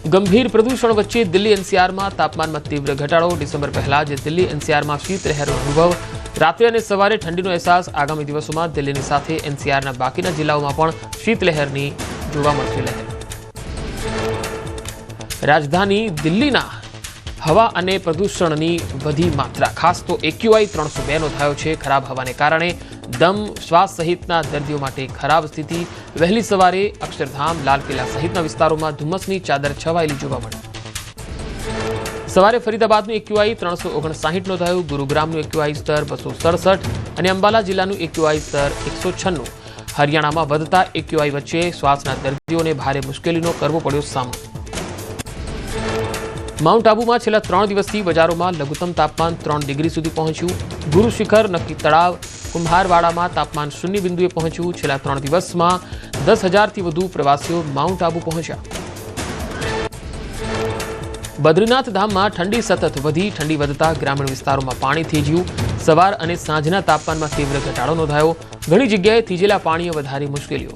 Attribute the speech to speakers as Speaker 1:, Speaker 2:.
Speaker 1: गंभीर प्रदूषण वच्चे दिल्ली एनसीआर में तापमान में तीव्र घटाडो। डिसेम्बर पहला ज दिल्ली एनसीआर में शीतलहरનો अनुभव। रात्रे અને સવારે ઠંડીનો અહેસાસ। આગામી દિવસોમાં દિલ્હીની સાથે એનસીઆરના બાકીના જિલ્લાઓમાં પણ શીતલહેરની જોવા મળશે લહેર। રાજધાની દિલ્હીના હવા અને પ્રદૂષણની વધી માત્રા। ખાસ તો એક્યુઆઈ 302 નોંધાયો છે। ખરાબ હવાને કારણે દમ, શ્વાસ સહિતના દર્દીઓ માટે ખરાબ સ્થિતિ। વહેલી સવારે અક્ષરધામ, લાલ કિલ્લા સહિતના વિસ્તારોમાં ધુમ્મસની ચાદર છવાયેલી જોવા મળી। સવારે ફરીદાબાદનું એક્યુઆઈ 359 નોંધાયું। ગુરુગ્રામનું એક્યુઆઈ સ્તર 267 અને અંબાલા જિલ્લાનું એક્યુઆઈ સ્તર 196। હરિયાણામાં વધતા એક્યુઆઈ વચ્ચે શ્વાસના દર્દીઓને ભારે મુશ્કેલીનો કરવો પડ્યો સામનો। માઉન્ટ આબુમાં છેલ્લા 3 દિવસથી બજારોમાં લઘુત્તમ તાપમાન 3 ડિગ્રી સુધી પહોંચ્યું। ગુરુ શિખર, નક્કી તળાવ, કુંભારવાડામાં તાપમાન 0 બિંદુએ પહોંચ્યું। છેલ્લા 3 દિવસમાં 10,000થી વધુ પ્રવાસીઓ માઉન્ટ આબુ પહોંચ્યા। બદ્રીનાથ ધામમાં ઠંડી સતત વધી। ઠંડી વધતા ગ્રામીણ વિસ્તારોમાં પાણી થીજ્યું। સવાર અને સાંજના તાપમાનમાં તીવ્ર ઘટાડો નોંધાયો। ઘણી જગ્યાએ થીજેલા પાણીએ વધારી મુશ્કેલીઓ।